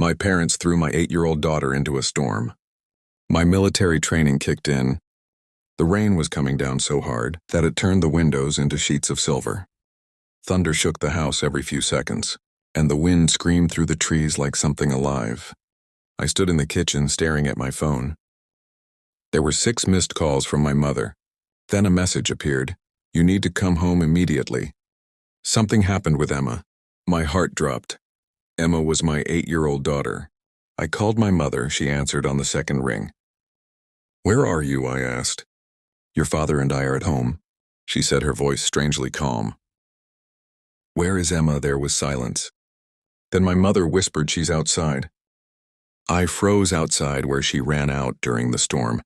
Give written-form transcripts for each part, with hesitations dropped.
My parents threw my 8-year-old daughter into a storm. My military training kicked in. The rain was coming down so hard that it turned the windows into sheets of silver. Thunder shook the house every few seconds, and the wind screamed through the trees like something alive. I stood in the kitchen staring at my phone. There were 6 missed calls from my mother. Then a message appeared. You need to come home immediately. Something happened with Emma. My heart dropped. Emma was my 8-year-old daughter. I called my mother. She answered on the second ring. Where are you? I asked. Your father and I are at home, she said, her voice strangely calm. Where is Emma? There was silence. Then my mother whispered, she's outside. I froze outside where she ran out during the storm.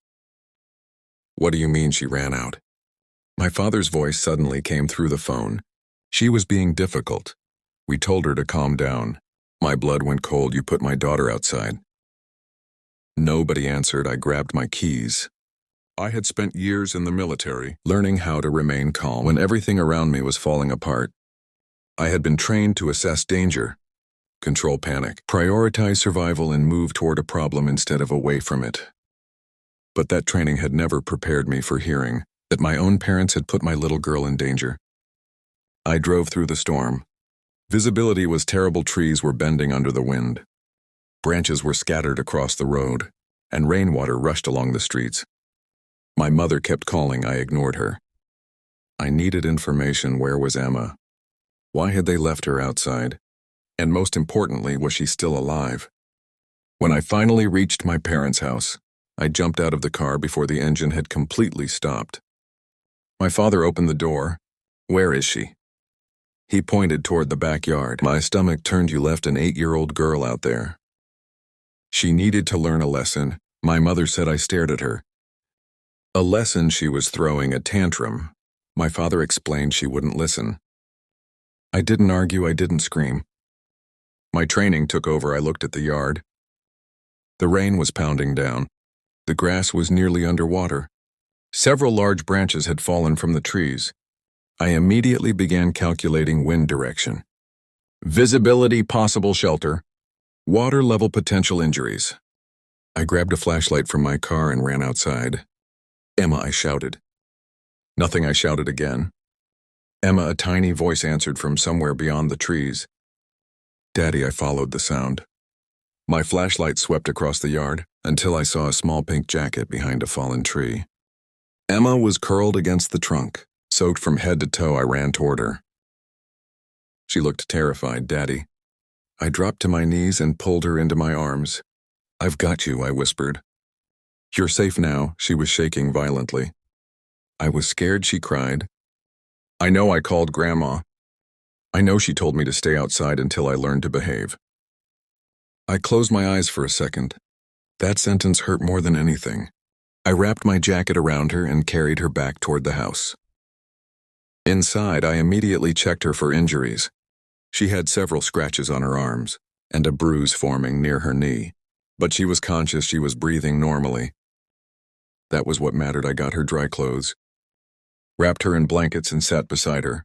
What do you mean she ran out? My father's voice suddenly came through the phone. She was being difficult. We told her to calm down. My blood went cold. You put my daughter outside. Nobody answered. I grabbed my keys. I had spent years in the military, learning how to remain calm when everything around me was falling apart. I had been trained to assess danger, control panic, prioritize survival, and move toward a problem instead of away from it. But that training had never prepared me for hearing that my own parents had put my little girl in danger. I drove through the storm. Visibility was terrible. Trees were bending under the wind. Branches were scattered across the road, and rainwater rushed along the streets. My mother kept calling. I ignored her. I needed information. Where was Emma? Why had they left her outside? And most importantly, was she still alive? When I finally reached my parents' house, I jumped out of the car before the engine had completely stopped. My father opened the door. Where is she? He pointed toward the backyard. My stomach turned. You left an 8-year-old girl out there. She needed to learn a lesson, my mother said. I stared at her. A lesson? She was throwing a tantrum. My father explained. She wouldn't listen. I didn't argue. I didn't scream. My training took over. I looked at the yard. The rain was pounding down. The grass was nearly underwater. Several large branches had fallen from the trees. I immediately began calculating wind direction. Visibility, possible shelter. Water level, potential injuries. I grabbed a flashlight from my car and ran outside. Emma, I shouted. Nothing. I shouted again. Emma, a tiny voice answered from somewhere beyond the trees. Daddy, I followed the sound. My flashlight swept across the yard until I saw a small pink jacket behind a fallen tree. Emma was curled against the trunk, soaked from head to toe. I ran toward her. She looked terrified. Daddy. I dropped to my knees and pulled her into my arms. I've got you, I whispered. You're safe now. She was shaking violently. I was scared, she cried. I know I called Grandma. I know she told me to stay outside until I learned to behave. I closed my eyes for a second. That sentence hurt more than anything. I wrapped my jacket around her and carried her back toward the house. Inside, I immediately checked her for injuries. She had several scratches on her arms and a bruise forming near her knee, but she was conscious. She was breathing normally. That was what mattered. I got her dry clothes, wrapped her in blankets, and sat beside her.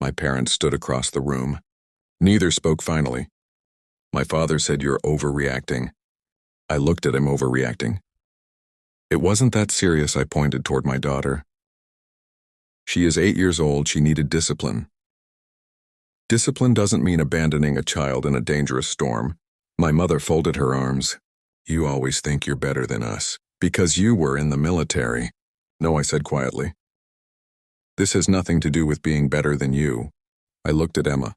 My parents stood across the room. Neither spoke. Finally, my father said, You're overreacting. I looked at him. Overreacting? It wasn't that serious. I pointed toward my daughter. She is 8 years old. She needed discipline. Discipline doesn't mean abandoning a child in a dangerous storm. My mother folded her arms. You always think you're better than us, because you were in the military. No, I said quietly. This has nothing to do with being better than you. I looked at Emma.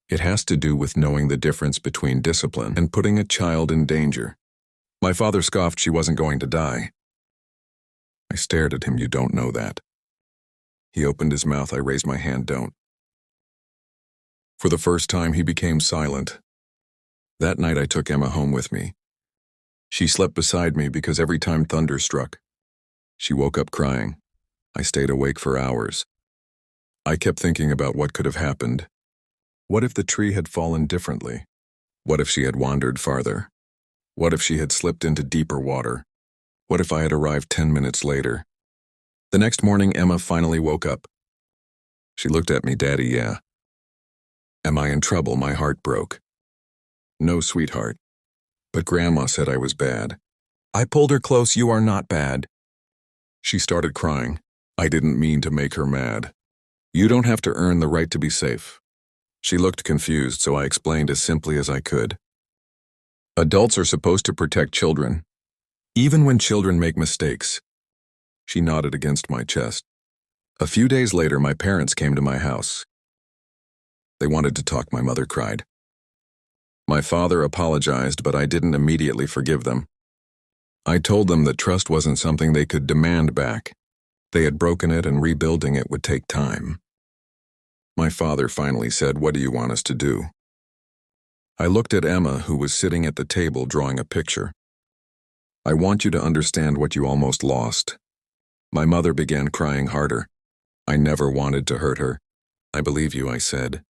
It has to do with knowing the difference between discipline and putting a child in danger. My father scoffed. She wasn't going to die. I stared at him. You don't know that. He opened his mouth. I raised my hand. Don't. For the first time, he became silent. That night, I took Emma home with me. She slept beside me because every time thunder struck, she woke up crying. I stayed awake for hours. I kept thinking about what could have happened. What if the tree had fallen differently? What if she had wandered farther? What if she had slipped into deeper water? What if I had arrived 10 minutes later? The next morning, Emma finally woke up. She looked at me. Daddy, yeah. Am I in trouble? My heart broke. No, sweetheart. But Grandma said I was bad. I pulled her close. You are not bad. She started crying. I didn't mean to make her mad. You don't have to earn the right to be safe. She looked confused, so I explained as simply as I could. Adults are supposed to protect children, even when children make mistakes. She nodded against my chest. A few days later, my parents came to my house. They wanted to talk. My mother cried. My father apologized, but I didn't immediately forgive them. I told them that trust wasn't something they could demand back. They had broken it, and rebuilding it would take time. My father finally said, "What do you want us to do?" I looked at Emma, who was sitting at the table drawing a picture. "I want you to understand what you almost lost." My mother began crying harder. I never wanted to hurt her. "I believe you," I said.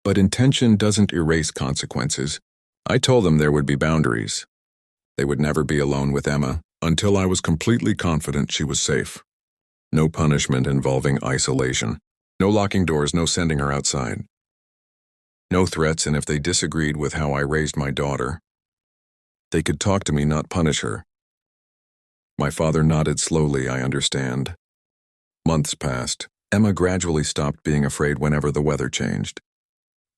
"But intention doesn't erase consequences." I told them there would be boundaries. They would never be alone with Emma until I was completely confident she was safe. No punishment involving isolation. No locking doors, no sending her outside. No threats, and if they disagreed with how I raised my daughter, they could talk to me, not punish her. My father nodded slowly. "I understand." Months passed. Emma gradually stopped being afraid whenever the weather changed.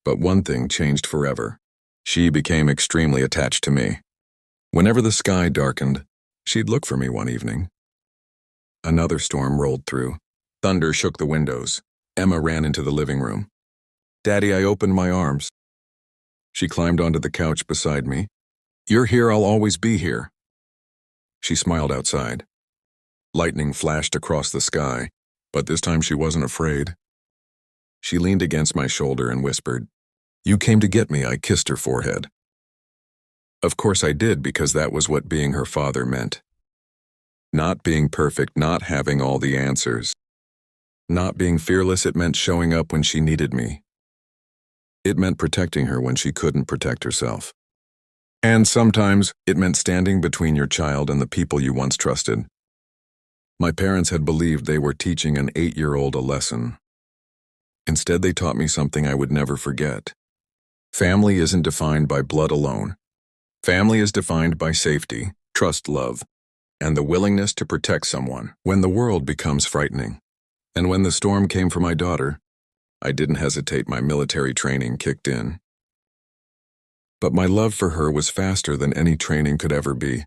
But one thing changed forever. She became extremely attached to me. Whenever the sky darkened, she'd look for me one evening. Another storm rolled through. Thunder shook the windows. Emma ran into the living room. "Daddy," I opened my arms. She climbed onto the couch beside me. "You're here, I'll always be here." She smiled outside. Lightning flashed across the sky, but this time she wasn't afraid. She leaned against my shoulder and whispered, "You came to get me." I kissed her forehead. Of course I did, because that was what being her father meant. Not being perfect, not having all the answers. Not being fearless, it meant showing up when she needed me. It meant protecting her when she couldn't protect herself. And sometimes, it meant standing between your child and the people you once trusted. My parents had believed they were teaching an 8-year-old a lesson. Instead, they taught me something I would never forget. Family isn't defined by blood alone. Family is defined by safety, trust, love, and the willingness to protect someone when the world becomes frightening. And when the storm came for my daughter, I didn't hesitate. My military training kicked in. But my love for her was faster than any training could ever be.